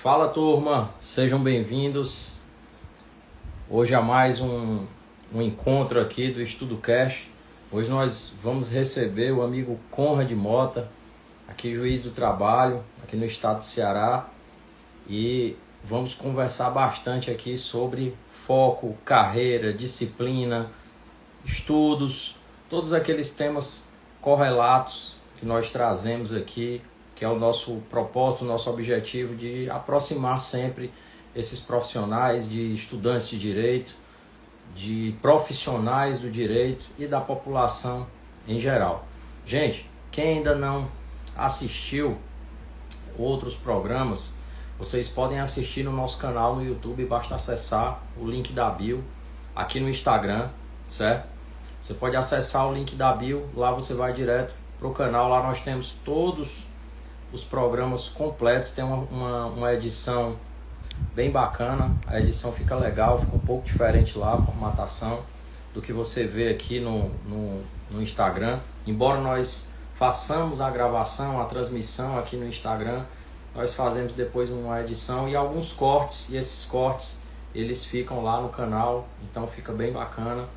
Fala, turma, sejam bem-vindos. Hoje há mais um encontro aqui do Estudo Cash. Hoje nós vamos receber o amigo Conrad Mota, aqui juiz do trabalho, aqui no estado de Ceará, e vamos conversar bastante aqui sobre foco, carreira, disciplina, estudos, todos aqueles temas correlatos que nós trazemos aqui, que é o nosso propósito, o nosso objetivo de aproximar sempre esses profissionais, de estudantes de direito, de profissionais do direito e da população em geral. Gente, quem ainda não assistiu outros programas, vocês podem assistir no nosso canal no YouTube, basta acessar o link da bio aqui no Instagram, certo? Você pode acessar o link da bio, lá você vai direto para o canal, lá nós temos todos os programas completos, tem uma edição bem bacana, a edição fica legal, fica um pouco diferente lá, a formatação do que você vê aqui no Instagram. Embora nós façamos a gravação, a transmissão aqui no Instagram, nós fazemos depois uma edição e alguns cortes, e esses cortes eles ficam lá no canal, então fica bem bacana.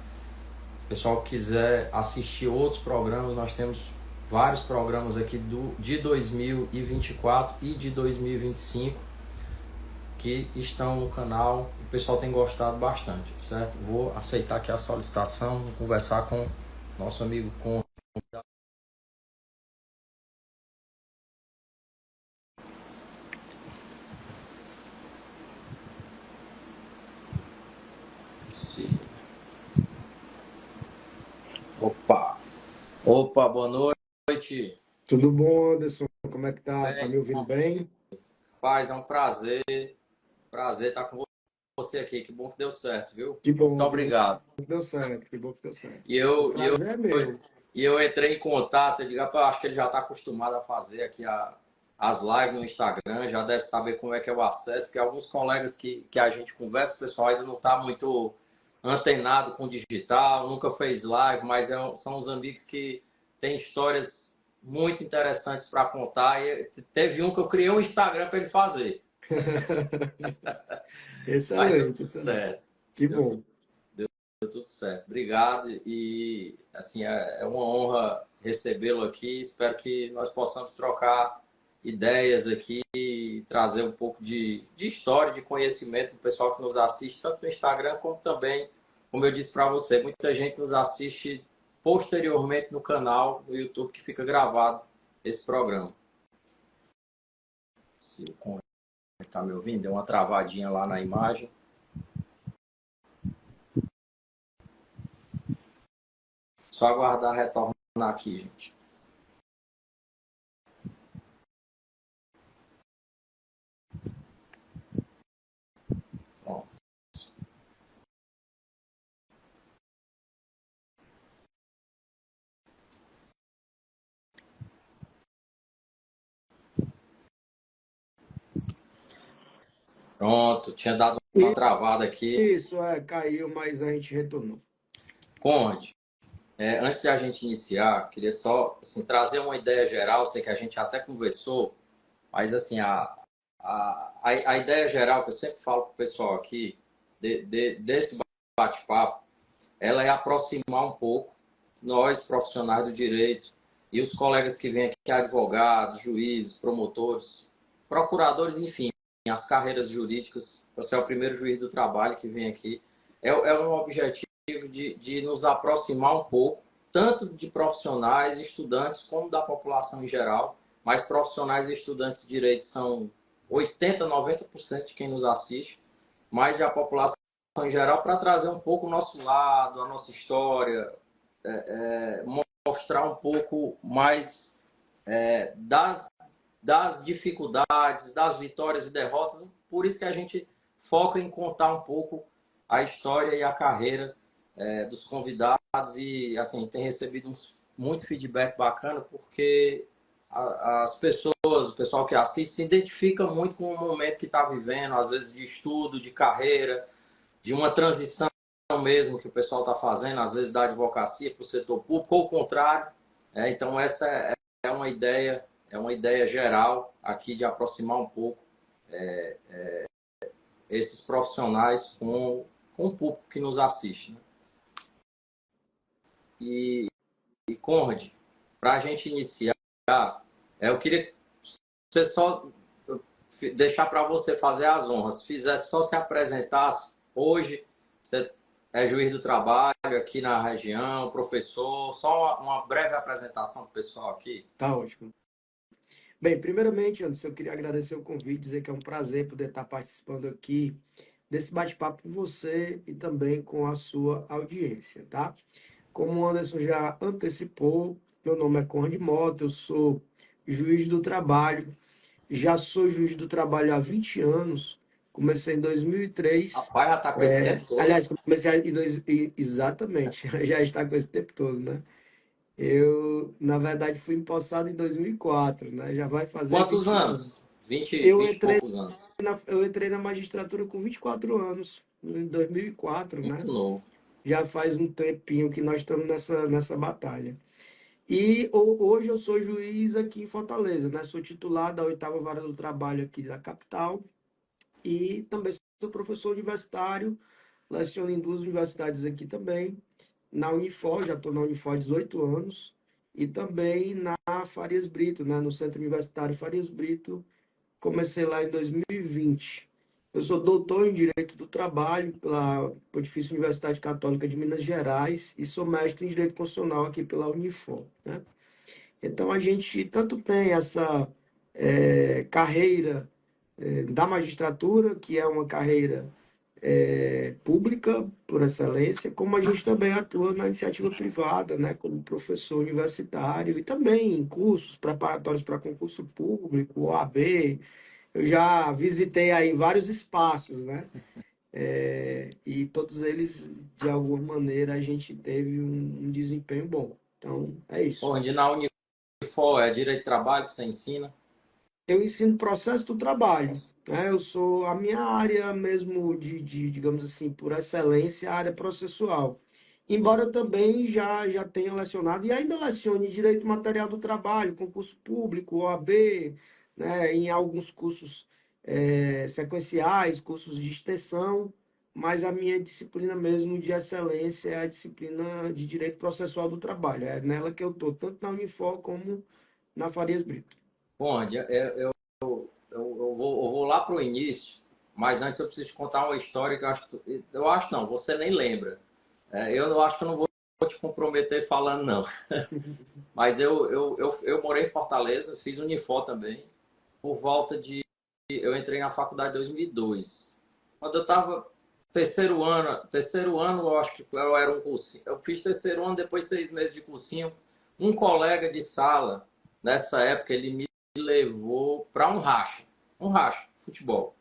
O pessoal que quiser assistir outros programas, nós temos vários programas aqui de 2024 e de 2025 que estão no canal. O pessoal tem gostado bastante, certo? Vou aceitar aqui a solicitação, vou conversar com nosso amigo Conrad. Opa! Opa, boa noite. Tudo bom, Anderson? Como é que tá? Tá me Bem, ouvindo bem? paz, é um prazer estar com você aqui. Que bom que deu certo, viu? Que Muito bom, que bom obrigado. que deu certo, que bom que deu certo. E O eu, e eu, prazer é meu. e eu entrei em contato, eu digo, "Rapaz, acho que ele já está acostumado a fazer aqui as lives no Instagram, já deve saber como é que é o acesso, porque alguns colegas que a gente conversa, o pessoal ainda não está muito antenado com o digital, nunca fez live, mas são os amigos que têm histórias muito interessantes para contar. E teve um que eu criei um Instagram para ele fazer. Mas deu Excelente, tudo excelente. certo. Que Deu bom. Deu tudo certo. Obrigado e assim é uma honra recebê-lo aqui. Espero que nós possamos trocar ideias aqui e trazer um pouco de história, de conhecimento para o pessoal que nos assiste, tanto no Instagram como também, como eu disse para você, muita gente nos assiste posteriormente no canal no YouTube que fica gravado esse programa. Se o Conrad está me ouvindo, deu uma travadinha lá na imagem. Só aguardar retornar aqui, gente. Bom. Pronto, tinha dado uma travada aqui. Isso, caiu, mas a gente retornou. Conde, antes de a gente iniciar, queria só assim, trazer uma ideia geral. Sei que a gente até conversou, mas assim, a ideia geral que eu sempre falo para o pessoal aqui, desse bate-papo, ela é aproximar um pouco nós, profissionais do direito, e os colegas que vêm aqui, advogados, juízes, promotores, procuradores, enfim, as carreiras jurídicas. Você é o primeiro juiz do trabalho que vem aqui. É um objetivo de nos aproximar um pouco, tanto de profissionais, estudantes, como da população em geral. Mas profissionais e estudantes de direito são 80%, 90% de quem nos assiste, mas a população em geral, para trazer um pouco o nosso lado, a nossa história, mostrar um pouco mais das dificuldades, das vitórias e derrotas. Por isso que a gente foca em contar um pouco a história e a carreira dos convidados. E assim, tem recebido muito feedback bacana, porque as pessoas, o pessoal que assiste, se identifica muito com o momento que está vivendo, às vezes de estudo, de carreira, de uma transição mesmo que o pessoal está fazendo, às vezes da advocacia para o setor público, ou o contrário. Então, essa é uma ideia geral aqui de aproximar um pouco esses profissionais com o público que nos assiste, né? E Conrad, para a gente iniciar, eu queria você só deixar para você fazer as honras. Se fizesse só se apresentasse hoje, você é juiz do trabalho aqui na região, professor, só uma breve apresentação para o pessoal aqui. Tá ótimo. Bem, primeiramente, Anderson, eu queria agradecer o convite, dizer que é um prazer poder estar participando aqui desse bate-papo com você e também com a sua audiência, tá? Como o Anderson já antecipou, meu nome é Conrad Mota, eu sou juiz do trabalho. Já sou juiz do trabalho há 20 anos. Comecei em 2003. Rapaz, já está com esse tempo todo. Aliás, comecei exatamente, já está com esse tempo todo, né? Eu, na verdade, fui empossado em 2004, né? Já vai fazer Quantos 20 anos. anos? 20, Eu 20 e entrei poucos anos. eu entrei na magistratura com 24 anos, em 2004, Muito né? novo. Já faz um tempinho que nós estamos nessa batalha. E hoje eu sou juiz aqui em Fortaleza, né? Sou titular da 8ª Vara do Trabalho aqui da capital e também sou professor universitário, leciono em 2 universidades aqui também, na Unifor, já estou na Unifor há 18 anos, e também na Farias Brito, né? No Centro Universitário Farias Brito, comecei lá em 2020. Eu sou doutor em Direito do Trabalho pela Pontifícia Universidade Católica de Minas Gerais e sou mestre em Direito Constitucional aqui pela Unifor, né? Então, a gente tanto tem essa carreira da magistratura, que é uma carreira pública, por excelência, como a gente também atua na iniciativa privada, né, como professor universitário, e também em cursos preparatórios para concurso público, OAB. Eu já visitei aí vários espaços, né? E todos eles, de alguma maneira, a gente teve um desempenho bom. Então, é isso. Onde na Unifor é direito de trabalho que você ensina? Eu ensino processo do trabalho, né? Eu sou a minha área mesmo digamos assim, por excelência, a área processual. Embora eu também já tenha lecionado e ainda lecione direito material do trabalho, concurso público, OAB, né? Em alguns cursos sequenciais, cursos de extensão, mas a minha disciplina mesmo de excelência é a disciplina de direito processual do trabalho. É nela que eu estou, tanto na Unifor como na Farias Brito. Onde eu vou lá para o início, mas antes eu preciso te contar uma história que eu acho não, você nem lembra. Eu acho que eu não vou te comprometer falando, não. Mas eu morei em Fortaleza, fiz Unifor também, por volta de... Eu entrei na faculdade em 2002. Quando eu estava terceiro ano, eu acho que eu era um cursinho. Eu fiz terceiro ano, depois 6 meses de cursinho. Um colega de sala, nessa época, ele me levou para um racha, futebol.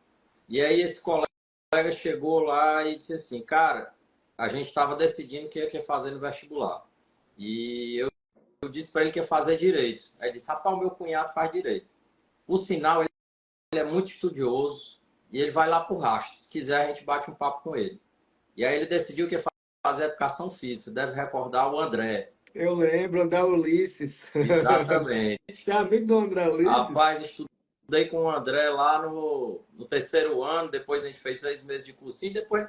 E aí esse colega chegou lá e disse assim, cara, a gente estava decidindo o que ia fazer no vestibular. E eu disse para ele que ia fazer direito. Aí ele disse, rapaz, o meu cunhado faz direito. O sinal, ele é muito estudioso e ele vai lá pro racha. Se quiser, a gente bate um papo com ele. E aí ele decidiu que ia fazer educação física. Deve recordar o André. Eu lembro, André Ulisses. Exatamente. Você é amigo do André Ulisses? Rapaz, estudei com o André lá no terceiro ano, depois a gente fez 6 meses de cursinho, depois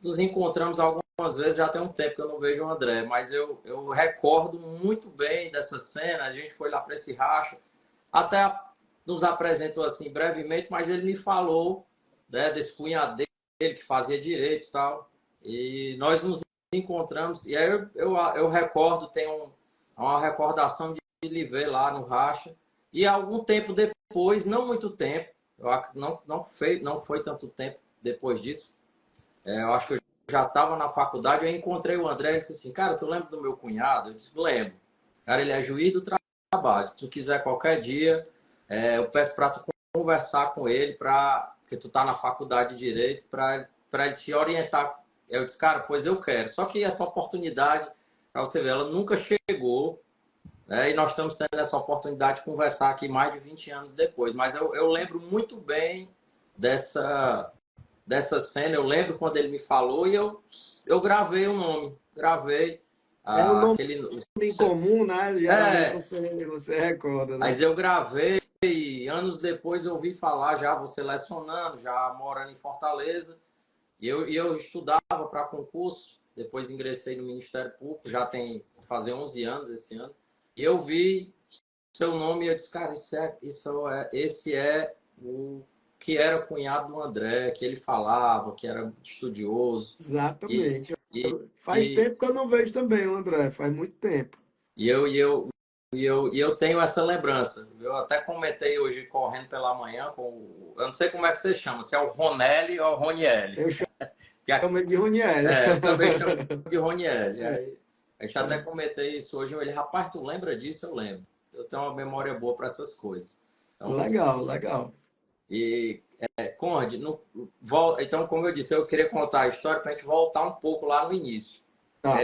nos encontramos algumas vezes, já tem um tempo que eu não vejo o André, mas eu recordo muito bem dessa cena, a gente foi lá para esse racha, até nos apresentou assim brevemente, mas ele me falou, né, desse cunhado dele que fazia direito e tal, e nós nos encontramos, e aí eu recordo, tem uma recordação de lhe ver lá no racha, e algum tempo depois, não muito tempo, não foi tanto tempo depois disso, eu acho que eu já estava na faculdade, eu encontrei o André e disse assim, cara, tu lembra do meu cunhado? Eu disse, lembro. Cara, ele é juiz do trabalho. Se tu quiser qualquer dia, eu peço para tu conversar com ele, porque tu tá na faculdade de Direito, para ele te orientar. Eu disse, cara, pois eu quero. Só que essa oportunidade, para você ver, ela nunca chegou, né? E nós estamos tendo essa oportunidade de conversar aqui mais de 20 anos depois. Mas eu lembro muito bem dessa cena, eu lembro quando ele me falou e eu gravei o nome, gravei. É um nome aquele. incomum, né? Geralmente É, você recorda, né? mas eu gravei e anos depois eu ouvi falar já, você lecionando, já morando em Fortaleza. E eu estudava para concurso, depois ingressei no Ministério Público, já tem fazer 11 anos esse ano. E eu vi seu nome e eu disse, cara, esse é o que era cunhado do André, que ele falava, que era estudioso. E, Exatamente. e, Faz e, tempo que eu não vejo também o André, faz muito tempo. e eu, e eu, e eu tenho essa lembrança. Eu até comentei hoje correndo pela manhã com eu não sei como é que você chama, se é o Ronelli ou o Ronielli. Eu chamo ele de Roniel. Eu também chamo de Roniel. E aí, a gente até comentei isso hoje. Ele, rapaz, tu lembra disso? Eu lembro. Eu tenho uma memória boa para essas coisas. Então, Legal, legal. Conrad, então, como eu disse, eu queria contar a história para a gente voltar um pouco lá no início. Tá.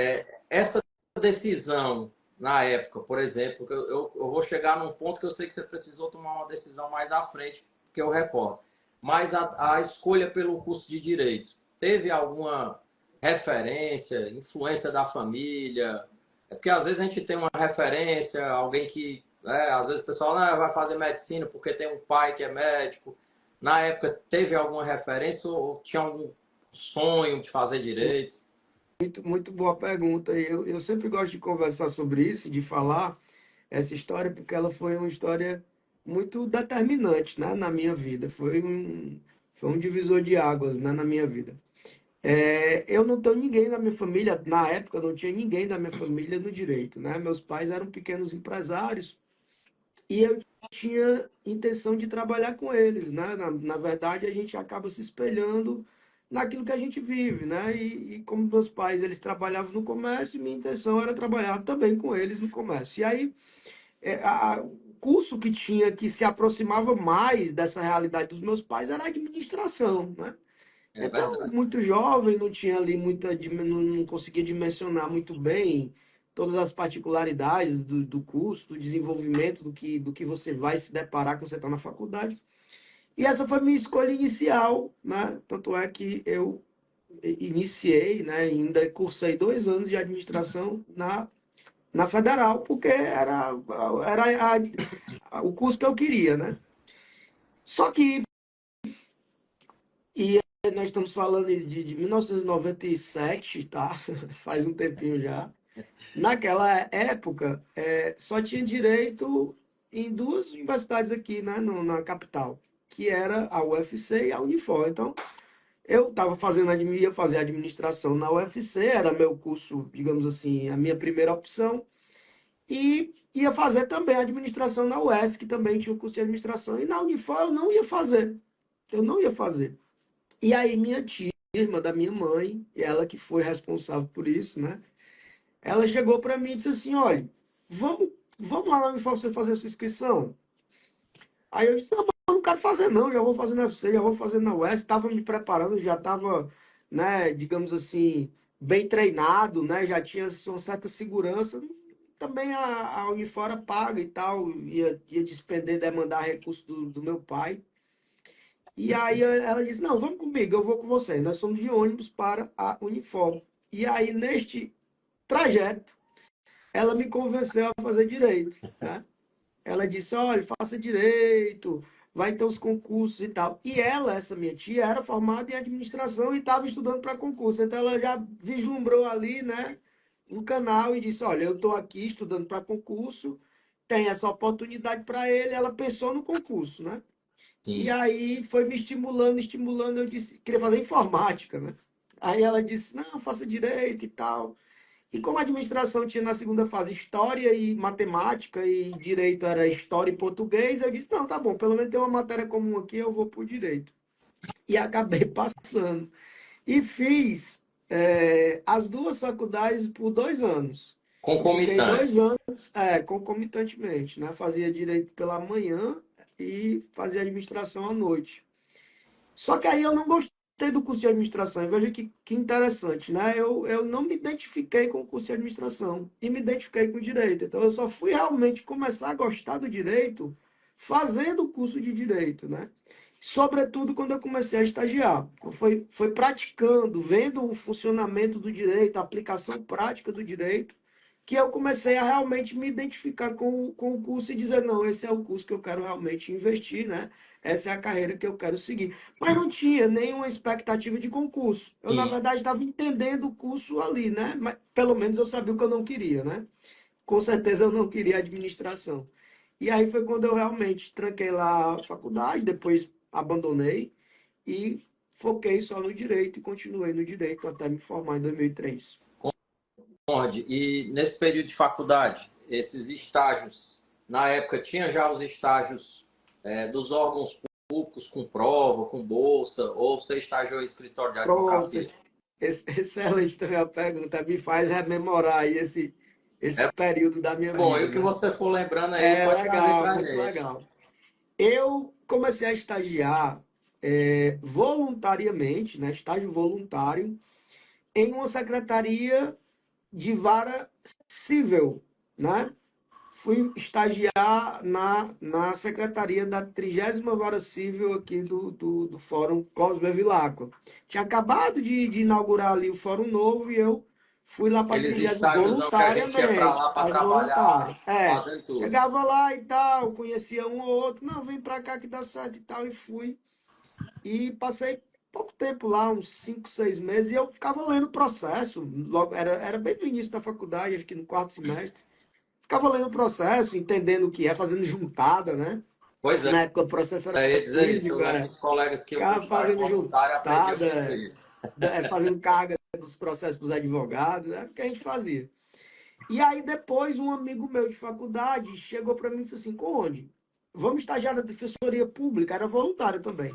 Essa decisão, na época, por exemplo, que eu vou chegar num ponto que eu sei que você precisou tomar uma decisão mais à frente, que eu recordo. Mas a escolha pelo curso de Direito, teve alguma referência, influência da família? É porque às vezes a gente tem uma referência, alguém que, às vezes o pessoal vai fazer medicina porque tem um pai que é médico. Na época, teve alguma referência ou tinha algum sonho de fazer direito? Muito boa pergunta. Eu sempre gosto de conversar sobre isso, de falar essa história, porque ela foi uma história muito determinante, né, na minha vida. Foi um divisor de águas, né, na minha vida. Eu não tenho ninguém na minha família, na época não tinha ninguém da minha família no direito, né? Meus pais eram pequenos empresários e eu tinha intenção de trabalhar com eles, né? Na verdade, a gente acaba se espelhando naquilo que a gente vive, né? E como meus pais eles trabalhavam no comércio, minha intenção era trabalhar também com eles no comércio. E aí, o curso que tinha que se aproximava mais dessa realidade dos meus pais era a administração, né? É Então, verdade. muito jovem, não tinha ali não conseguia dimensionar muito bem todas as particularidades do curso, do desenvolvimento, do que você vai se deparar quando você está na faculdade. E essa foi minha escolha inicial, né? Tanto é que eu iniciei, né? Ainda cursei 2 anos de administração na Federal, porque era o curso que eu queria, né? Só que e nós estamos falando de 1997, tá? Faz um tempinho já. Naquela época, só tinha direito em duas universidades aqui, né, na capital, que era a UFC e a Unifor. Então, eu estava ia fazer administração na UFC, era meu curso, digamos assim, a minha primeira opção, e ia fazer também administração na UES, que também tinha o curso de administração, e na Unifor eu não ia fazer. Eu não ia fazer. E aí minha tia, irmã da minha mãe, ela que foi responsável por isso, né? Ela chegou para mim e disse assim, olha, vamos, vamos lá na Unifor você fazer a sua inscrição? Aí eu disse, não, mas eu não quero fazer não, já vou fazer na UFC, já vou fazer na UES, estava me preparando, já estava, né, digamos assim, bem treinado, né? Já tinha assim, uma certa segurança. Também a Unifora paga e tal, ia despender, demandar recursos do meu pai. E aí ela disse, não, vamos comigo, eu vou com você. Nós somos de ônibus para a Unifor. E aí, neste trajeto, ela me convenceu a fazer direito, né? Ela disse, olha, faça direito, vai ter os concursos e tal. E ela, essa minha tia, era formada em administração e estava estudando para concurso. Então ela já vislumbrou ali, né, um canal e disse, olha, eu estou aqui estudando para concurso, tem essa oportunidade para ele. Ela pensou no concurso, né? E Sim, aí foi me estimulando, estimulando. Eu disse, queria fazer informática, né? Aí ela disse, não, faça direito e tal. E como a administração tinha na segunda fase história e matemática, e direito era história e português, eu disse, não, tá bom, pelo menos tem uma matéria comum aqui, eu vou por direito. E acabei passando. E fiz as duas faculdades por 2 anos. Fiquei concomitante. 2 anos concomitantemente, né? Fazia direito pela manhã e fazia administração à noite. Só que aí eu não gostei do curso de administração. E veja que interessante, né? Eu não me identifiquei com o curso de administração e me identifiquei com o direito. Então eu só fui realmente começar a gostar do direito fazendo o curso de direito, né? Sobretudo quando eu comecei a estagiar. Então foi praticando, vendo o funcionamento do direito, a aplicação prática do direito, que eu comecei a realmente me identificar com o curso e dizer, não, esse é o curso que eu quero realmente investir, né? Essa é a carreira que eu quero seguir. Mas não tinha nenhuma expectativa de concurso. Eu, na Sim. verdade, estava entendendo o curso ali, né? Mas pelo menos eu sabia o que eu não queria, né? Com certeza eu não queria administração. E aí foi quando eu realmente tranquei lá a faculdade, depois abandonei e foquei só no direito e continuei no direito até me formar em 2003. Conde, e nesse período de faculdade, esses estágios, na época tinha já os estágios dos órgãos públicos com prova, com bolsa, ou você estagiou em escritório de Pronto, advocacia? excelente também a pergunta. Me faz rememorar aí esse É período da minha bom, e vida, o que né? você for lembrando aí, É pode trazer legal, para a muito gente. legal. Eu comecei a estagiar voluntariamente, né? Estágio voluntário, em uma secretaria de vara civil, né? Fui estagiar na secretaria da 30ª Vara Civil aqui do Fórum Cosme Vilacqua. Tinha acabado de inaugurar ali o Fórum Novo e eu fui lá para a Aqueles 30ª estágios que a gente ia para voluntariamente, lá para estágio voluntário. trabalhar, fazendo tudo. Chegava lá e tal, conhecia um ou outro, não, vem para cá que dá certo e tal, e fui. E passei pouco tempo lá, uns 5, 6 meses, e eu ficava lendo o processo. Logo, era bem no início da faculdade, acho que no quarto semestre. Ficava lendo o processo, entendendo o que é, fazendo juntada, né? Pois Que é, na época o processo era eu ia dizer isso. Eu físico, lembro dos colegas que iam para o ficava estágio fazendo voluntário e aprendiam muito juntada, isso. fazendo carga dos processos para os advogados, era o que a gente fazia. E aí depois um amigo meu de faculdade chegou para mim e disse assim, Conde, vamos estagiar na Defensoria Pública, era voluntário também.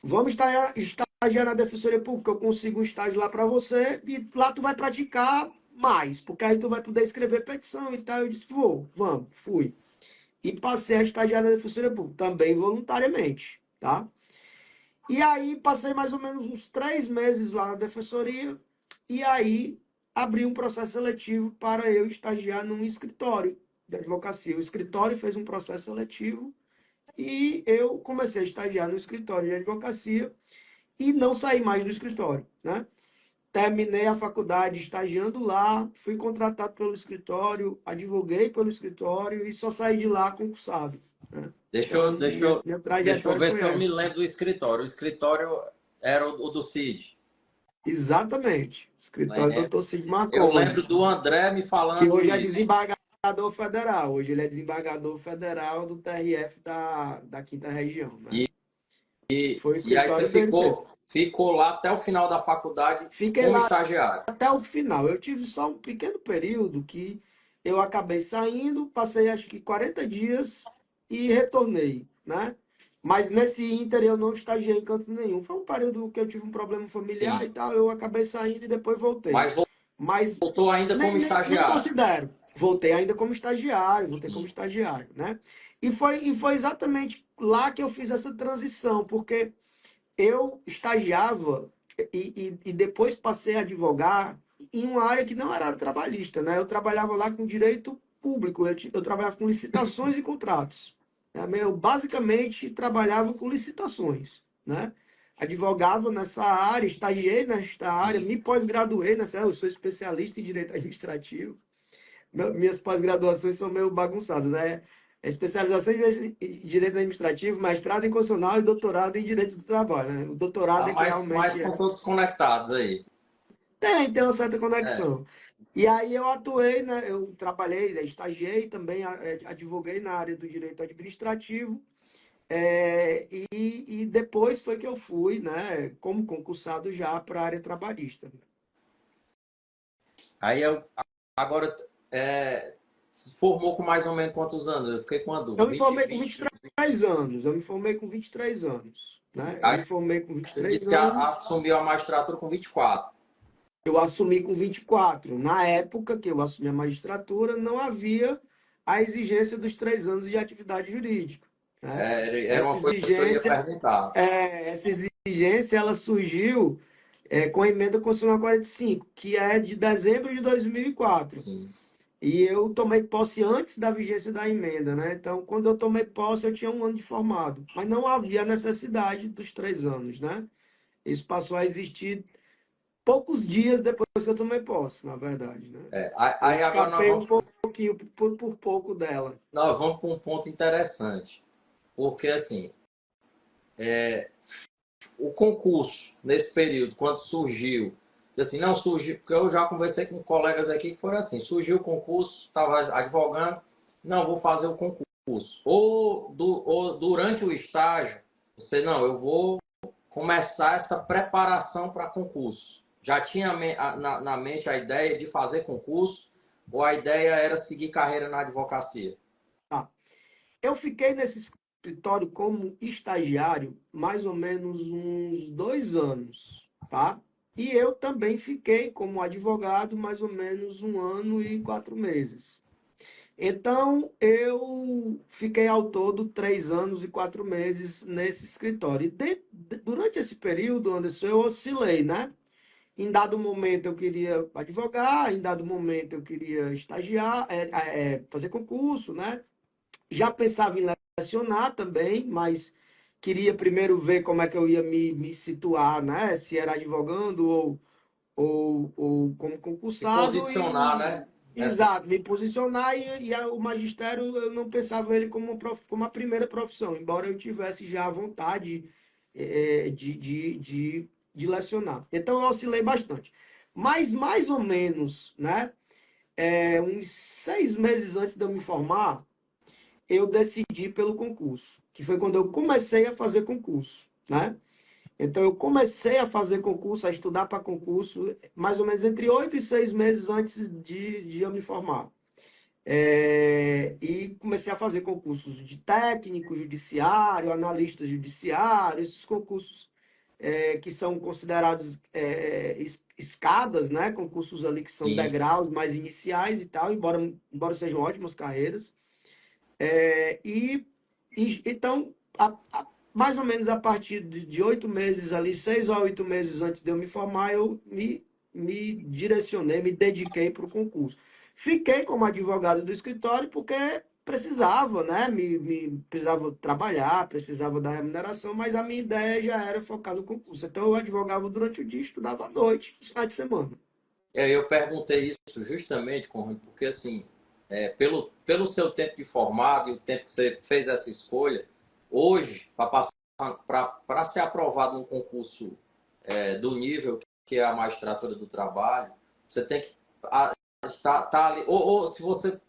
Vamos estagiar na Defensoria Pública, eu consigo um estágio lá para você e lá tu vai praticar mais, porque aí tu vai poder escrever petição e tal. Eu disse, vou, vamos, fui. E passei a estagiar na Defensoria Pública, também voluntariamente, tá? E aí passei mais ou menos uns 3 meses lá na Defensoria e aí abri um processo seletivo para eu estagiar num escritório de advocacia. O escritório fez um processo seletivo e eu comecei a estagiar no escritório de advocacia e não saí mais do escritório, né? Terminei a faculdade estagiando lá, fui contratado pelo escritório, advoguei pelo escritório e só saí de lá concursado, né? Deixa Então, eu, deixa eu, minha deixa eu trajetória ver foi se eu me essa. lembro do escritório. O escritório era o do Cid. Exatamente. Escritório Né? do Dr. Cid Eu Marconi, lembro do André me que falando hoje é isso. desembargador federal. Hoje ele é desembargador federal do TRF da quinta região, né? E, Foi o e aí você escritório dele mesmo. ficou lá até o final da faculdade Fiquei como lá estagiário. até o final. Eu tive só um pequeno período que eu acabei saindo, passei acho que 40 dias e retornei, né? Mas nesse ínter eu não estagiei em canto nenhum. Foi um período que eu tive um problema familiar e Sim. tal, eu acabei saindo e depois voltei. Mas Mas voltou ainda como nem estagiário. considero. Voltei ainda como estagiário, voltei como estagiário, né? E foi exatamente lá que eu fiz essa transição, porque eu estagiava e depois passei a advogar em uma área que não era área trabalhista, né? Eu trabalhava lá com direito público, eu trabalhava com licitações e contratos, né? Eu basicamente trabalhava com licitações, né? Advogava nessa área, estagiei nesta área, Sim. me pós-graduei nessa área, eu sou especialista em direito administrativo. Minhas pós-graduações são meio bagunçadas, né? É especialização em direito administrativo, mestrado em constitucional e doutorado em direito do trabalho, né? O doutorado Tá é que mas realmente estão é. todos conectados aí. Tem uma certa É. conexão. E aí eu atuei, né? Eu trabalhei, né, estagiei, também advoguei na área do direito administrativo. E depois foi que eu fui, né, como concursado já para a área trabalhista. Aí eu agora se formou com mais ou menos quantos anos? Eu fiquei com uma Eu dúvida. me 20, formei com 20. 23 anos. Eu me formei com 23 anos, né? Eu Aí me formei com vinte e você três disse que anos. assumiu a magistratura com 24. Eu assumi com 24. Na época que eu assumi a magistratura, não havia a exigência dos 3 anos de atividade jurídica, né? Era Essa uma coisa que eu ia exigência, perguntar. essa exigência, ela surgiu com a emenda constitucional 45, que é de dezembro de 2004. Sim. E eu tomei posse antes da vigência da emenda, né? Então, quando eu tomei posse, eu tinha 1 ano de formado. Mas não havia necessidade dos 3 anos, né? Isso passou a existir poucos dias depois que eu tomei posse, na verdade, né? Eu Aí agora escapei um pouquinho, por pouco dela. nós vamos para um ponto interessante, porque assim, o concurso, nesse período, quando surgiu, assim, não surgiu, porque eu já conversei com colegas aqui que foram assim, surgiu o concurso, estava advogando, não, vou fazer o concurso. Ou durante o estágio, você, não, eu vou começar essa preparação para concurso. Já tinha na mente a ideia de fazer concurso, ou a ideia era seguir carreira na advocacia? Tá. Eu fiquei nesse escritório como estagiário mais ou menos uns 2 anos, tá? E eu também fiquei como advogado mais ou menos 1 ano e 4 meses. Então, eu fiquei ao todo 3 anos e 4 meses nesse escritório. Durante esse período, Anderson, eu oscilei, né? Em dado momento eu queria advogar, em dado momento eu queria estagiar, fazer concurso, né? Já pensava em lecionar também, mas queria primeiro ver como é que eu ia me situar, né? Se era advogando ou como Se concursado posicionar, e, né? Nessa... exato, me posicionar o magistério eu não pensava ele como a primeira profissão, embora eu tivesse já a vontade de lecionar. Então eu oscilei bastante. Mas mais ou menos, né? Uns 6 meses antes de eu me formar, eu decidi pelo concurso, que foi quando eu comecei a fazer concurso, né? Então, eu comecei a fazer concurso, a estudar para concurso, mais ou menos entre 8 e 6 meses antes de eu me formar. E comecei a fazer concursos de técnico judiciário, analista judiciário, esses concursos que são considerados escadas, né? Concursos ali que são Sim. degraus mais iniciais e tal, embora sejam ótimas carreiras. É, e, então, mais ou menos a partir de 8 meses ali, 6 a 8 meses antes de eu me formar, eu me direcionei, me dediquei para o concurso. Fiquei como advogado do escritório porque precisava, né? Precisava trabalhar, precisava da remuneração, mas a minha ideia já era focar no concurso. Então, eu advogava durante o dia, estudava à noite, no final de semana. Eu perguntei isso justamente, Conrado, porque assim, pelo seu tempo de formado e o tempo que você fez essa escolha, hoje, para ser aprovado num concurso do nível que é a magistratura do trabalho, você tem que estar tá ali, ou se você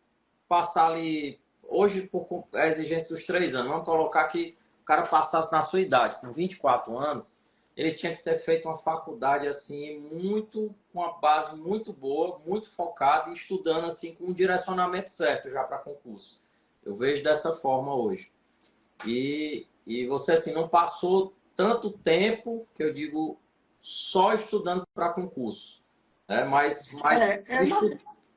passar ali, hoje, por a exigência dos 3 anos, vamos colocar que o cara passasse na sua idade, com 24 anos, ele tinha que ter feito uma faculdade assim, muito, com uma base muito boa, muito focada e estudando assim, com um direcionamento certo já para concurso. Eu vejo dessa forma hoje. E você assim, não passou tanto tempo, que eu digo, só estudando para concurso, né? É, é, na-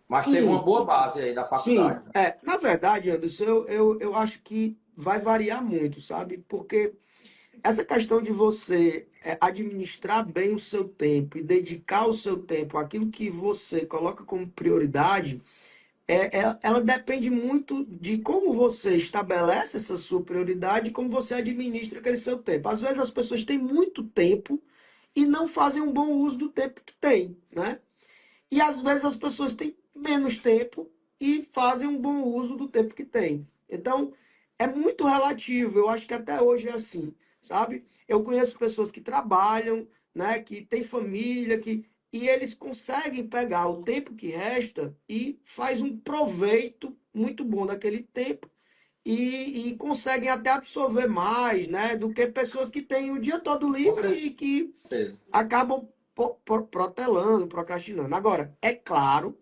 Mas teve uma sim, boa base aí da sim. faculdade. Na verdade, Anderson, eu acho que vai variar muito, sabe? Porque essa questão de você administrar bem o seu tempo e dedicar o seu tempo àquilo que você coloca como prioridade, ela depende muito de como você estabelece essa sua prioridade e como você administra aquele seu tempo. Às vezes as pessoas têm muito tempo e não fazem um bom uso do tempo que têm, né? E às vezes as pessoas têm menos tempo e fazem um bom uso do tempo que têm. Então, é muito relativo. Eu acho que até hoje é assim, sabe? Eu conheço pessoas que trabalham, né, que têm família, e eles conseguem pegar o tempo que resta e faz um proveito muito bom daquele tempo e conseguem até absorver mais, né, do que pessoas que têm o dia todo Com livre e que certeza. acabam protelando, procrastinando. Agora, é claro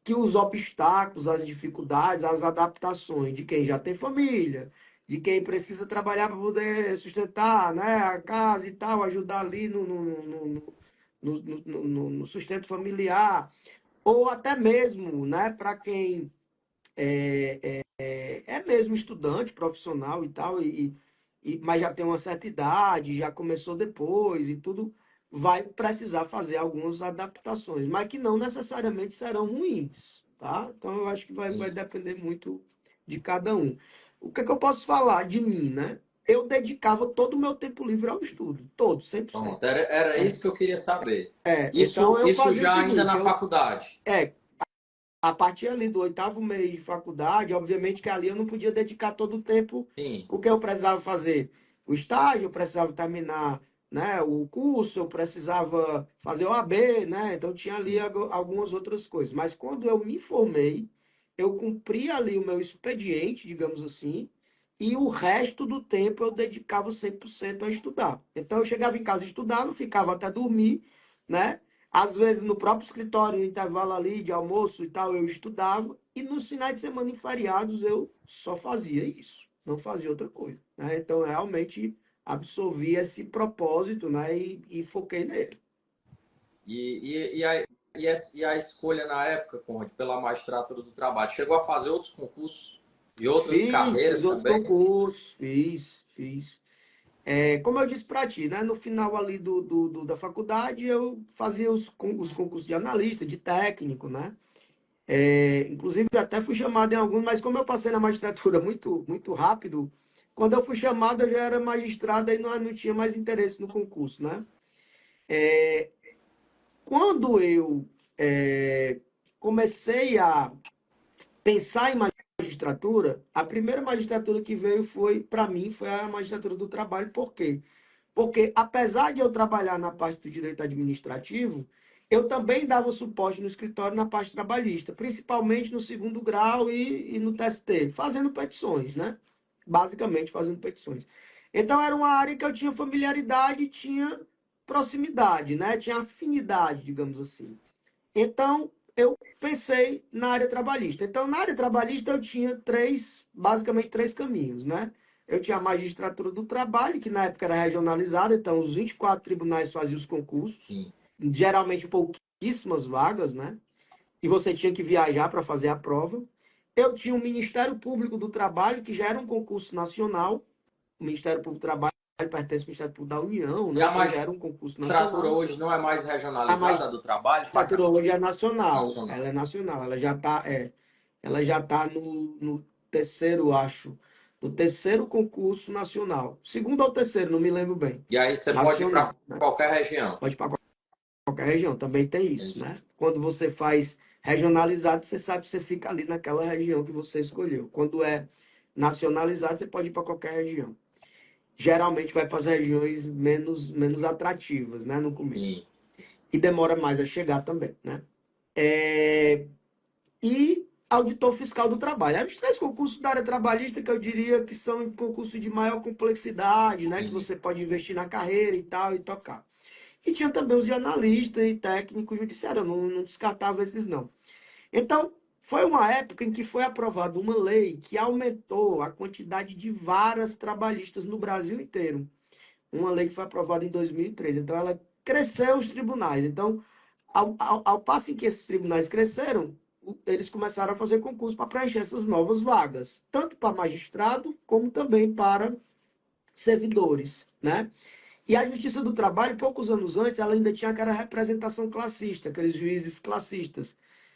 que os obstáculos, as dificuldades, as adaptações de quem já tem família, de quem precisa trabalhar para poder sustentar, né, a casa e tal, ajudar ali no sustento familiar, ou até mesmo, né, para quem é mesmo estudante, profissional e tal, mas já tem uma certa idade, já começou depois e tudo, vai precisar fazer algumas adaptações, mas que não necessariamente serão ruins, tá? Então eu acho que vai depender muito de cada um. O que é que eu posso falar de mim, né? eu dedicava todo o meu tempo livre ao estudo, todo, Pronto, 100%. era Né? isso que eu queria saber. Então eu Isso fazia o já ainda seguinte, na faculdade. é, a partir ali do oitavo mês de faculdade, obviamente que ali eu não podia dedicar todo o tempo Sim. o que eu precisava fazer. O estágio, eu precisava terminar, né, o curso, eu precisava fazer o AB, né? Então tinha ali algumas outras coisas. Mas quando eu me formei, eu cumpri ali o meu expediente, digamos assim, e o resto do tempo eu dedicava 100% a estudar. Então eu chegava em casa estudava, ficava até dormir, né? Às vezes no próprio escritório, no intervalo ali de almoço e tal, eu estudava. E nos finais de semana e feriados eu só fazia isso. Não fazia outra coisa. Né? Então, eu realmente absorvi esse propósito, né? E foquei nele. E a escolha na época, Conde, pela magistratura do trabalho, chegou a fazer outros concursos e outras Fiz carreiras outros também? concursos, fiz. Como eu disse para ti, né? No final ali da faculdade, eu fazia os concursos de analista, de técnico, né? Inclusive, até fui chamado em alguns, mas como eu passei na magistratura muito rápido, quando eu fui chamado, eu já era magistrado e não tinha mais interesse no concurso, né? Quando eu comecei a pensar em magistratura, a primeira magistratura que veio foi, para mim, foi a magistratura do trabalho. Por quê? Porque, apesar de eu trabalhar na parte do direito administrativo, eu também dava suporte no escritório na parte trabalhista, principalmente no segundo grau e no TST, fazendo petições, né? Basicamente fazendo petições. Então, era uma área que eu tinha familiaridade, tinha proximidade, né? Tinha afinidade, digamos assim. Então, eu pensei na área trabalhista. Então, na área trabalhista, eu tinha basicamente três caminhos, né? Eu tinha a magistratura do trabalho, que na época era regionalizada, então os 24 tribunais faziam os concursos, Sim. geralmente pouquíssimas vagas, né? E você tinha que viajar para fazer a prova. Eu tinha o Ministério Público do Trabalho, que já era um concurso nacional. O Ministério Público do Trabalho pertence ao Ministério Público da União, E né? a Então já era um concurso magistratura nacional. hoje não é mais A regionalizada, a do trabalho, magistratura hoje é nacional. Ela nacional. é nacional. Ela já tá no terceiro, acho. No terceiro concurso nacional. Segundo ou terceiro, não me lembro bem. E aí você pode ir para Nacional, né? qualquer região. Pode ir para qualquer região. Também tem isso, Entendi. né? Quando você faz regionalizado, você sabe que você fica ali naquela região que você escolheu. Quando é nacionalizado, você pode ir para qualquer região. Geralmente vai para as regiões menos atrativas, né? No começo. Sim. E demora mais a chegar também, né? É, e auditor fiscal do trabalho. Eram os três concursos da área trabalhista que eu diria que são concursos de maior complexidade, né? Que Sim. você pode investir na carreira e tal, e tocar. E tinha também os de analista e técnico judiciário, eu não descartava esses não. Então, foi uma época em que foi aprovada uma lei que aumentou a quantidade de varas trabalhistas no Brasil inteiro. Uma lei que foi aprovada em 2003. Então, ela cresceu os tribunais. Então, ao passo em que esses tribunais cresceram, eles começaram a fazer concurso para preencher essas novas vagas, tanto para magistrado como também para servidores, né? E a Justiça do Trabalho, poucos anos antes, ela ainda tinha aquela representação classista, aqueles juízes classistas,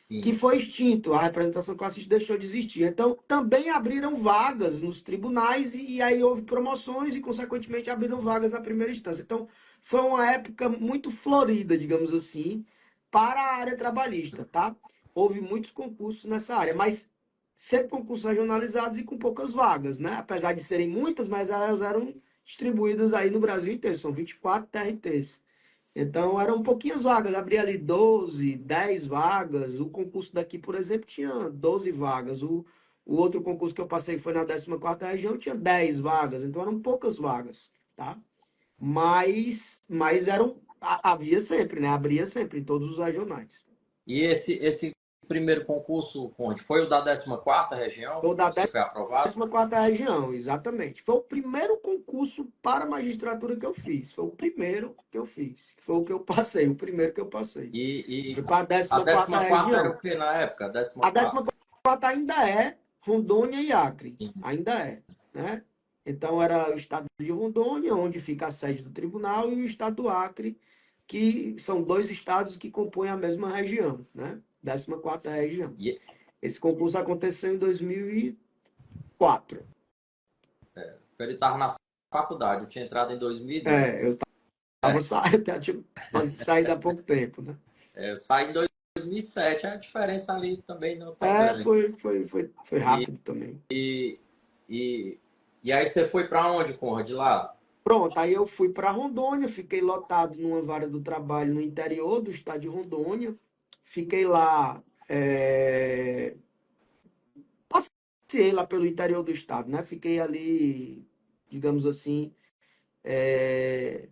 que Sim. foi extinto, a representação classista deixou de existir. Então, também abriram vagas nos tribunais e aí houve promoções e, consequentemente, abriram vagas na primeira instância. Então, foi uma época muito florida, digamos assim, para a área trabalhista, tá? Houve muitos concursos nessa área, mas sempre concursos regionalizados e com poucas vagas, né? Apesar de serem muitas, mas elas eram distribuídas aí no Brasil inteiro, são 24 TRTs. Então, eram pouquinhas vagas, abria ali 12, 10 vagas. O concurso daqui, por exemplo, tinha 12 vagas. O outro concurso que eu passei, que foi na 14ª região, tinha 10 vagas. Então, eram poucas vagas, tá? Mas havia sempre, né? Abria sempre, em todos os regionais. E esse primeiro concurso, Conde, foi o da 14ª região Ou da que você foi aprovado? 14ª região, exatamente. Foi o primeiro concurso para a magistratura que eu fiz. Foi o primeiro que eu fiz. Foi o que eu passei, o primeiro que eu passei. E Foi para a a 14ª 14ª era região. o que na época? A A 14ª. 14ª ainda é Rondônia e Acre. Ainda é, né? Então era o estado de Rondônia, onde fica a sede do tribunal, e o estado do Acre, que são dois estados que compõem a mesma região, né? 14ª região. E Esse concurso aconteceu em 2004. ele estava na faculdade. Eu tinha entrado em Eu 2002. tava saindo, eu tinha saído há pouco tempo, né? Eu saí em 2007. A diferença ali também não tão É, grande. foi rápido também. E, e aí você foi para onde, Conrad? De lá? Pronto, aí eu fui para Rondônia, fiquei lotado numa vara do trabalho no interior do estado de Rondônia. Fiquei lá, passei lá pelo interior do estado, né? Fiquei ali, digamos assim, é,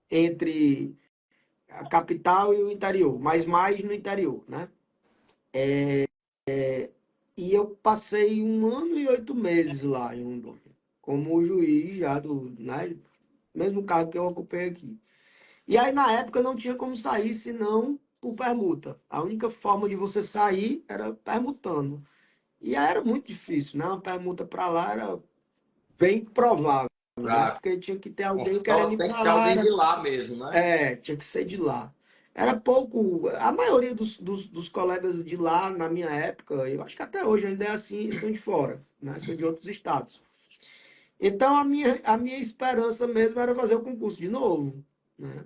entre a capital e o interior, mas mais no interior, né? E eu passei 1 ano e 8 meses lá em Rondônia, como juiz já do, né? Mesmo cargo que eu ocupei aqui. E aí, na época, não tinha como sair senão por permuta. A única forma de você sair era permutando. E aí era muito difícil, né? Uma permuta para lá era bem provável, né? Pra, Porque tinha que ter alguém só querendo ir tem que para ser lá. alguém de lá mesmo, né? Tinha que ser de lá. Era pouco. A maioria dos colegas de lá, na minha época, eu acho que até hoje ainda é assim, são de fora, né? São de outros estados. Então, a minha esperança mesmo era fazer o concurso de novo, né?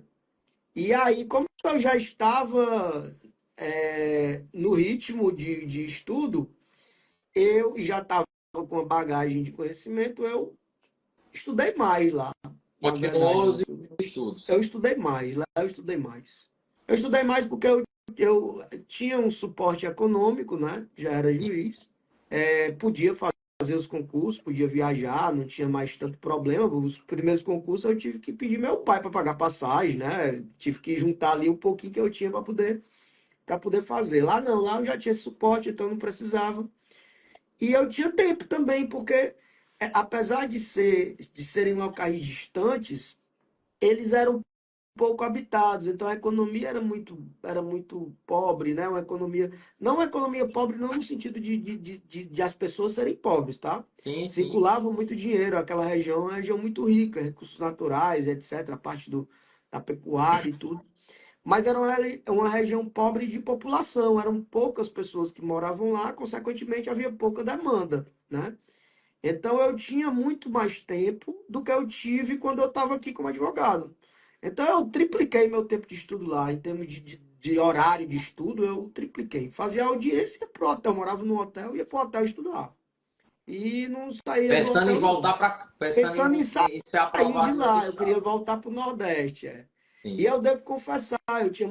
E aí, como eu já estava no ritmo de estudo, eu já estava com uma bagagem de conhecimento, eu estudei mais lá, na verdade. Continuou os Eu estudos. estudei mais, lá eu estudei mais. Eu estudei mais porque eu tinha um suporte econômico, né? Já era juiz, podia fazer os concursos, podia viajar, não tinha mais tanto problema. Os primeiros concursos eu tive que pedir meu pai para pagar passagem, né? Tive que juntar ali um pouquinho que eu tinha para poder fazer. Lá não, lá eu já tinha suporte, então não precisava. E eu tinha tempo também, porque apesar de serem locais distantes, eles eram pouco habitados, então a economia era muito pobre, né? Uma economia, não uma economia pobre, não no sentido de as pessoas serem pobres, tá? Sim, sim. Circulava muito dinheiro, aquela região é uma região muito rica, recursos naturais, etc., a parte da pecuária e tudo. Mas era uma região pobre de população, eram poucas pessoas que moravam lá, consequentemente havia pouca demanda, né? Então eu tinha muito mais tempo do que eu tive quando eu estava aqui como advogado. Então eu tripliquei meu tempo de estudo lá, em termos de horário de estudo, eu tripliquei. Fazia audiência, ia pro hotel, morava no hotel, ia pro hotel estudar. E não saía do Pensando em hotel, não. voltar para. Pensando Pensando em em ser sair de aprovado em outro lá, eu queria estado. voltar para o Nordeste. E Sim. eu devo confessar, eu tinha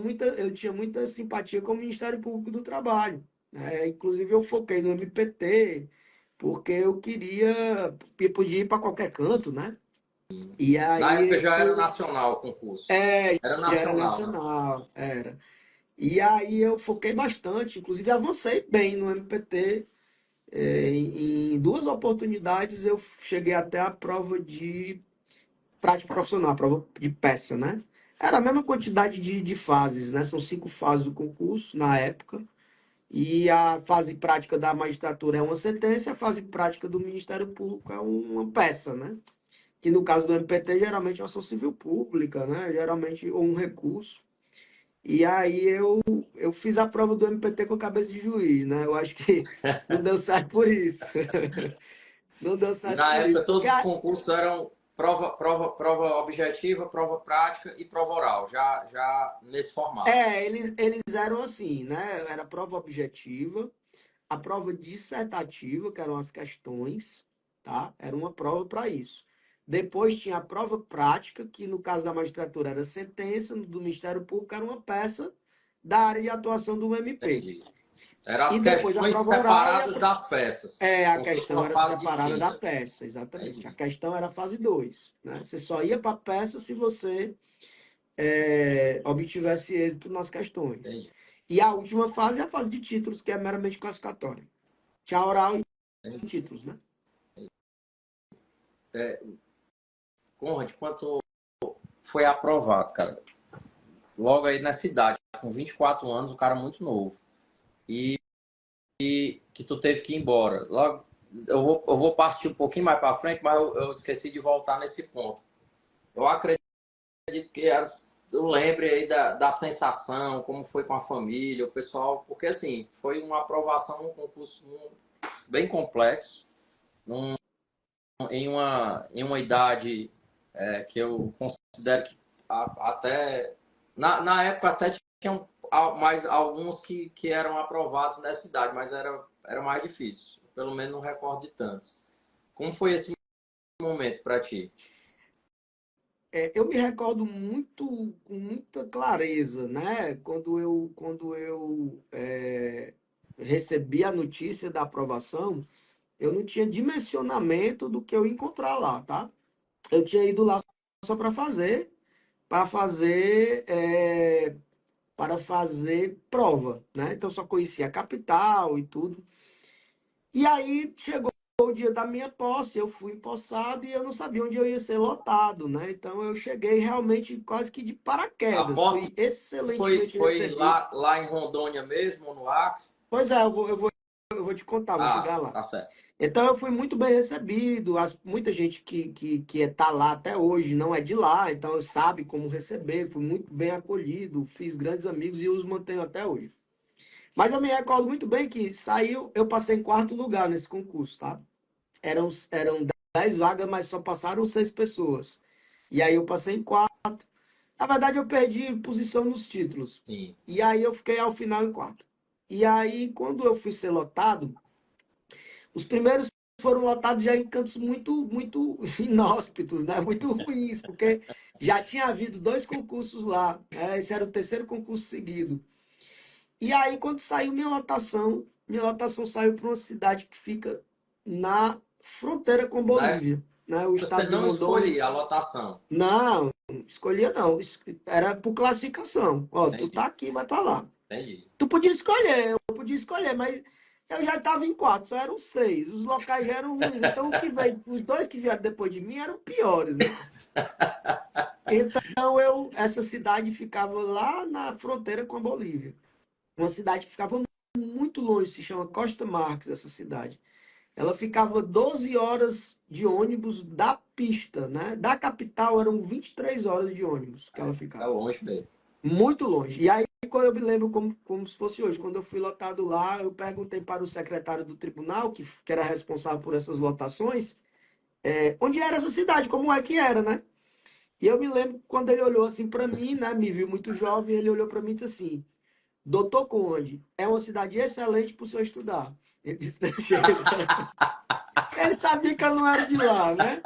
muita simpatia com o Ministério Público do Trabalho, né? Inclusive eu foquei no MPT, porque eu podia ir para qualquer canto, né? E Na época aí já era nacional o concurso. Era já era nacional, né? nacional, era. E aí eu foquei bastante, inclusive avancei bem no MPT. Em duas oportunidades eu cheguei até a prova de prática profissional, a prova de peça, né? Era a mesma quantidade de fases, né? São 5 fases do concurso na época. E a fase prática da magistratura é uma sentença, a fase prática do Ministério Público é uma peça, né? Que no caso do MPT geralmente é uma ação civil pública, né? Geralmente, ou um recurso. E aí eu fiz a prova do MPT com a cabeça de juiz, né? Eu acho que não deu certo por isso. Não deu E certo na por isso. época todos Porque os concursos eram prova objetiva, prova prática e prova oral, já nesse formato. eles eram assim, né? Era prova objetiva, a prova dissertativa, que eram as questões, tá? Era uma prova para isso. Depois tinha a prova prática, que no caso da magistratura era sentença, no do Ministério Público era uma peça da área de atuação do MP. Entendi. Eram E as depois a questões prova oral e separadas das peças, a como se fosse questão uma era fase separada da distinta. peça, exatamente. A Entendi. questão era a fase 2, né? Você só ia para a peça se você obtivesse êxito nas questões. Entendi. E a última fase é a fase de títulos, que é meramente classificatória. Tinha oral e Entendi. títulos, né? É, Conrad, quanto foi aprovado, cara? Logo aí na cidade, com 24 anos, um cara muito novo. E que tu teve que ir embora. Logo, eu vou partir um pouquinho mais para frente, mas eu esqueci de voltar nesse ponto. Eu acredito que eu lembre aí da sensação, como foi com a família, o pessoal, porque assim, foi uma aprovação, um concurso bem complexo, em uma idade. que eu considero que até na época até tinham mais alguns que eram aprovados nessa idade, mas era mais difícil. Pelo menos não recordo de tantos. Como foi esse momento para ti? Eu me recordo muito, com muita clareza, né? Quando eu recebi a notícia da aprovação, eu não tinha dimensionamento do que eu ia encontrar lá, tá? Eu tinha ido lá só para fazer, para fazer prova, né? Então eu só conhecia a capital e tudo. E aí chegou o dia da minha posse, eu fui empossado e eu não sabia onde eu ia ser lotado, né? Então eu cheguei realmente quase que de A paraquedas, posse fui excelentemente foi recebido. lá em Rondônia mesmo, no Acre? Pois é, eu vou te contar, vou chegar Ah, lá. tá certo. Então eu fui muito bem recebido, muita gente que tá lá até hoje não é de lá, então sabe como receber, fui muito bem acolhido, fiz grandes amigos e os mantenho até hoje. Mas eu me recordo muito bem que saiu, eu passei em quarto lugar nesse concurso, tá? Eram 10 vagas, mas só passaram 6 pessoas. E aí eu passei em quarto. Na verdade, eu perdi posição nos títulos. Sim. E aí eu fiquei ao final em quarto. E aí, quando eu fui ser lotado, os primeiros foram lotados já em cantos muito inóspitos, né? Muito ruins, porque já tinha havido 2 concursos lá, né? Esse era o terceiro concurso seguido. E aí, quando saiu minha lotação saiu para uma cidade que fica na fronteira com Na Bolívia, né? O Você estado de não Rondônia. escolhia a lotação. Não, escolhia não. Era por classificação. Ó, tu Entendi, tá aqui, vai para lá. entendi. Tu podia escolher, eu podia escolher, mas eu já estava em quarto, só eram 6. Os locais já eram ruins. Então, os 2 que vieram depois de mim eram piores, né? Então, essa cidade ficava lá na fronteira com a Bolívia. Uma cidade que ficava muito longe, se chama Costa Marques, essa cidade. Ela ficava 12 horas de ônibus da pista, né? Da capital eram 23 horas de ônibus que ela É ficava. longe mesmo. Muito longe. E aí, quando eu me lembro como se fosse hoje, quando eu fui lotado lá, eu perguntei para o secretário do tribunal, que era responsável por essas lotações, onde era essa cidade, como é que era, né? E eu me lembro quando ele olhou assim para mim, né? Me viu muito jovem, ele olhou para mim e disse assim: Doutor Conde, é uma cidade excelente para o senhor estudar. Ele disse desse jeito. Ele sabia que eu não era de lá, né?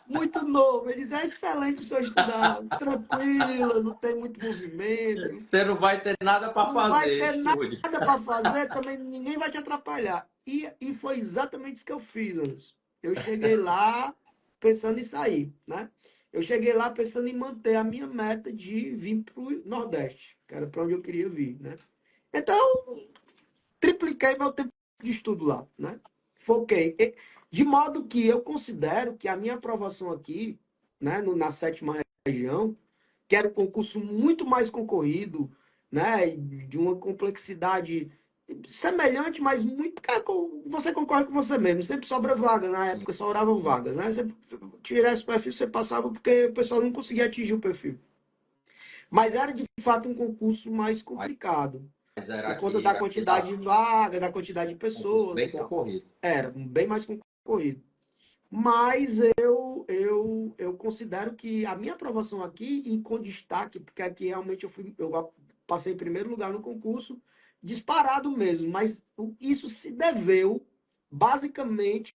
Muito novo. Ele disse, é excelente para o senhor estudar. Tranquila, não tem muito movimento. Você não vai ter nada para Não vai fazer, ter estude. nada para fazer, também ninguém vai te atrapalhar. E foi exatamente isso que eu fiz, Anderson. Eu cheguei lá pensando em sair, né? Eu cheguei lá pensando em manter a minha meta de vir para o Nordeste, que era para onde eu queria vir, né? Então, tripliquei meu tempo de estudo lá, né? Foquei. De modo que eu considero que a minha aprovação aqui, né, na sétima região, que era um concurso muito mais concorrido, né, de uma complexidade semelhante, mas muito. Você concorre com você mesmo, sempre sobra vaga, na Sim, época sobravam vagas, né? Você tirasse o perfil, você passava porque o pessoal não conseguia atingir o perfil. Mas era de fato um concurso mais complicado mas era por conta da aquele quantidade de vaga, da quantidade de concurso pessoas bem e tal. concorrido. Era bem mais concorrido. Mas eu considero que a minha aprovação aqui, e com destaque, porque aqui realmente eu passei em primeiro lugar no concurso, disparado mesmo, mas isso se deveu basicamente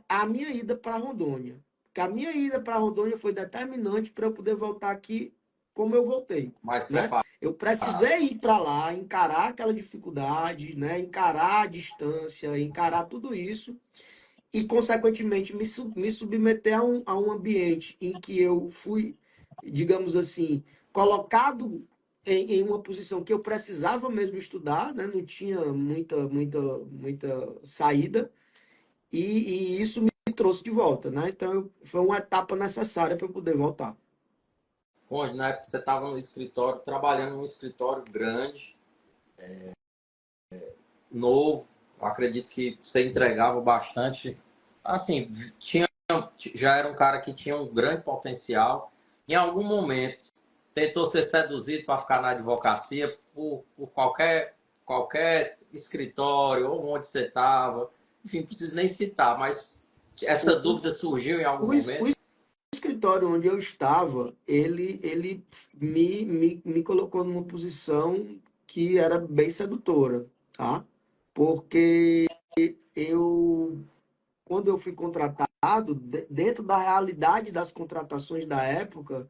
à minha ida para Rondônia. Porque a minha ida para Rondônia foi determinante para eu poder voltar aqui como eu voltei, Mais né? preparado. Eu precisei ir para lá, encarar aquela dificuldade, né? Encarar a distância, encarar tudo isso e, consequentemente, me submeter a um ambiente em que eu fui, digamos assim, colocado em uma posição que eu precisava mesmo estudar, né? Não tinha muita saída, e isso me trouxe de volta, né? Então, foi uma etapa necessária para eu poder voltar. Onde, na época você estava no escritório, trabalhando num escritório grande, novo. Eu acredito que você entregava bastante. Assim, já era um cara que tinha um grande potencial. Em algum momento, tentou ser seduzido para ficar na advocacia por qualquer escritório ou onde você estava. Enfim, não preciso nem citar, mas essa O, dúvida surgiu em algum o momento. escritório onde eu estava, ele me colocou numa posição que era bem sedutora, tá? Porque eu, quando eu fui contratado, dentro da realidade das contratações da época,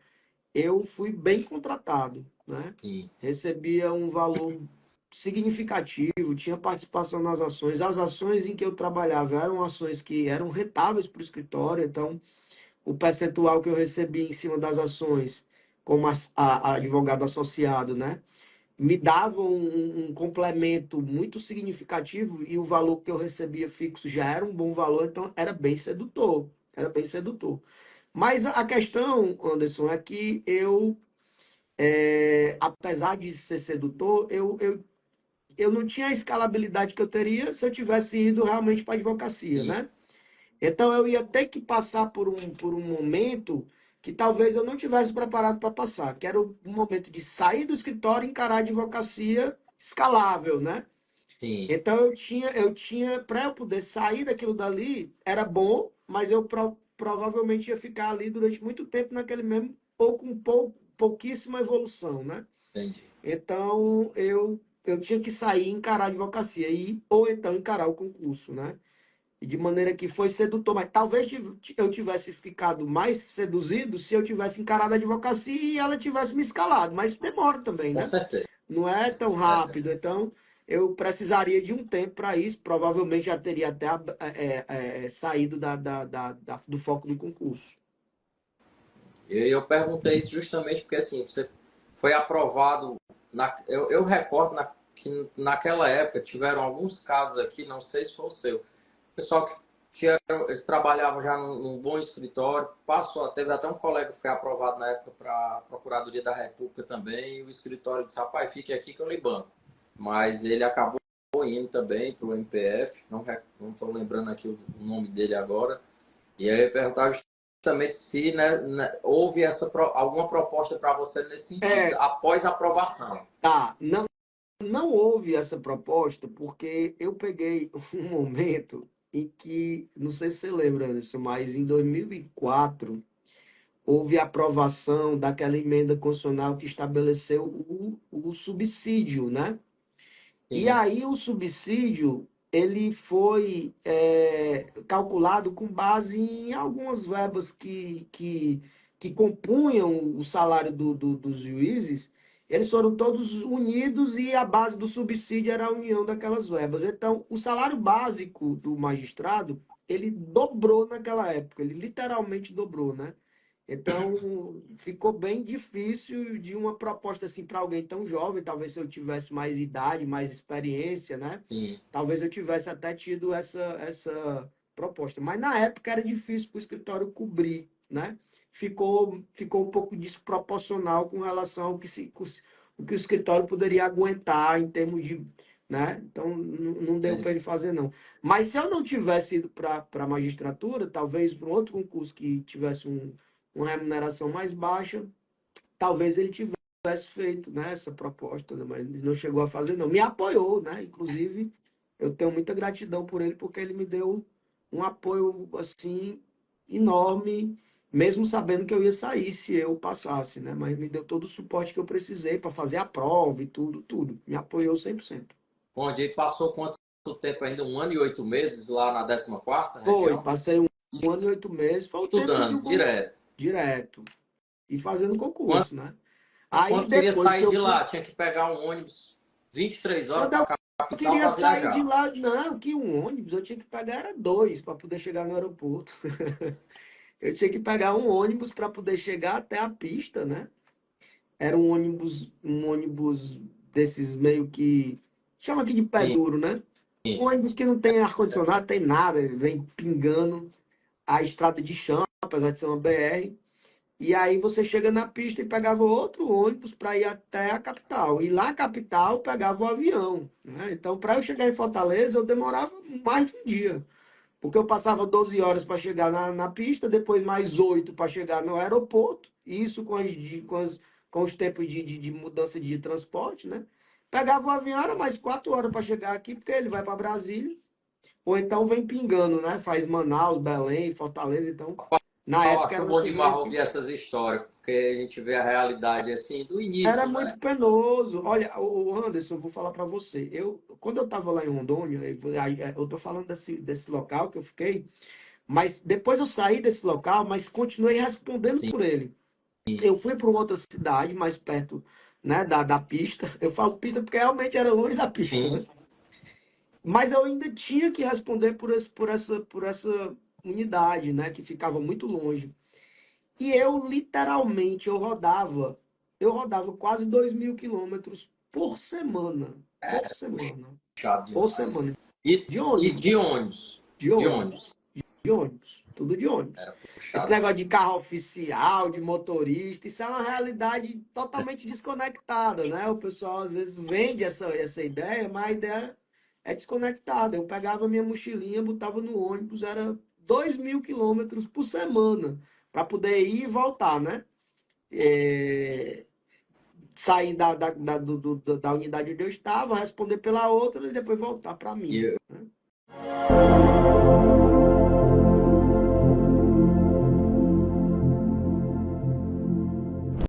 eu fui bem contratado, né? sim, Recebia um valor significativo, tinha participação nas ações. As ações em que eu trabalhava eram ações que eram rentáveis para o escritório, então o percentual que eu recebi em cima das ações, como a advogado associado, né? Me dava um complemento muito significativo e o valor que eu recebia fixo já era um bom valor, então era bem sedutor, era bem sedutor. Mas a questão, Anderson, é que apesar de ser sedutor, eu não tinha a escalabilidade que eu teria se eu tivesse ido realmente para a advocacia, sim, né? Então eu ia ter que passar por um momento que talvez eu não tivesse preparado para passar, que era o momento de sair do escritório e encarar a advocacia escalável, né? sim, Então eu tinha para eu poder sair daquilo dali, era bom, mas eu provavelmente ia ficar ali durante muito tempo naquele mesmo, ou com pouquíssima evolução, né? entendi. Então eu tinha que sair e encarar a advocacia, ou então encarar o concurso, né? E de maneira que foi sedutor, mas talvez eu tivesse ficado mais seduzido se eu tivesse encarado a advocacia e ela tivesse me escalado, mas demora também, Com né? certeza. Não é tão É. rápido, então eu precisaria de um tempo para isso, provavelmente já teria até saído do foco do concurso. Eu perguntei isso justamente porque assim, você foi aprovado. Eu recordo que naquela época tiveram alguns casos aqui, não sei se foi o seu. Pessoal eles trabalhavam já num bom escritório, teve até um colega que foi aprovado na época para a Procuradoria da República também, e o escritório disse, rapaz, fique aqui que eu lhe banco. Mas ele acabou indo também para o MPF, não estou lembrando aqui o nome dele agora, e aí eu ia perguntar justamente se houve alguma proposta para você nesse sentido, É, após a aprovação. tá. Não houve essa proposta porque eu peguei um momento em que, não sei se você lembra disso, mas em 2004 houve a aprovação daquela emenda constitucional que estabeleceu o subsídio, né? E Sim, aí o subsídio ele foi calculado com base em algumas verbas que compunham o salário dos juízes. Eles foram todos unidos e a base do subsídio era a união daquelas verbas. Então, o salário básico do magistrado, ele dobrou naquela época, ele literalmente dobrou, né? Então, ficou bem difícil de uma proposta assim para alguém tão jovem. Talvez se eu tivesse mais idade, mais experiência, né? sim, Talvez eu tivesse até tido essa proposta. Mas na época era difícil para o escritório cobrir, né? Ficou um pouco desproporcional com relação o que o escritório poderia aguentar em termos de, né? Então não deu para entendi. ele fazer não. Mas se eu não tivesse ido para a magistratura, talvez para um outro concurso que tivesse uma remuneração mais baixa, talvez ele tivesse feito, né, essa proposta, né, mas não chegou a fazer, não. Me apoiou, né? Inclusive, eu tenho muita gratidão por ele, porque ele me deu um apoio, assim, enorme, mesmo sabendo que eu ia sair se eu passasse, né? Mas me deu todo o suporte que eu precisei para fazer a prova e tudo, tudo. Me apoiou 100%. Onde ele passou quanto tempo ainda? 1 ano e 8 meses lá na 14ª Foi, região? passei um ano e 8 meses, foi o tempo que o Estudando direto. direto, e fazendo Quando, concurso, né? Aí quando queria depois que sair eu de fui. lá, tinha que pegar um ônibus 23 horas Quando para eu a capital queria para sair de viajar. lá, não, que um ônibus, eu tinha que pegar era dois para poder chegar no aeroporto. Eu tinha que pegar um ônibus para poder chegar até a pista, né? Era um ônibus desses meio que chama aqui de pé Sim, duro, né? Um ônibus que não tem ar-condicionado, tem nada, ele vem pingando a estrada de chão, apesar de ser uma BR. E aí você chega na pista e pegava outro ônibus para ir até a capital. E lá na capital pegava o avião, né? Então, para eu chegar em Fortaleza, eu demorava mais de um dia. Porque eu passava 12 horas para chegar na pista, depois mais 8 para chegar no aeroporto. Isso com os tempos de mudança de transporte, né? Pegava o avião, era mais 4 horas para chegar aqui, porque ele vai para Brasília. Ou então vem pingando, né? Faz Manaus, Belém, Fortaleza. Então, Na Eu época acho eram bom esses demais dois ouvir que essas histórias, porque a gente vê a realidade assim do era início, né? muito penoso. Olha, o Anderson, eu vou falar para você. Quando eu estava lá em Rondônia, eu tô falando desse local que eu fiquei, mas depois eu saí desse local, mas continuei respondendo Sim, por ele. Eu fui para uma outra cidade mais perto, né, da pista. Eu falo pista porque realmente era longe da pista, né? sim. Mas eu ainda tinha que responder por essa unidade, né, que ficava muito longe. E eu literalmente eu rodava quase 2.000 quilômetros por semana, por semana, Chato por semana, demais. de E de ônibus, ônibus? de De ônibus, ônibus. de ônibus, tudo de ônibus. Era Esse puxado. negócio de carro oficial, de motorista, isso é uma realidade totalmente desconectada, né? O pessoal às vezes vende essa ideia, mas a ideia é desconectada. Eu pegava minha mochilinha, botava no ônibus, era 2.000 quilômetros por semana, para poder ir e voltar, né? É, sair da unidade onde eu estava, responder pela outra e depois voltar para a minha, E né?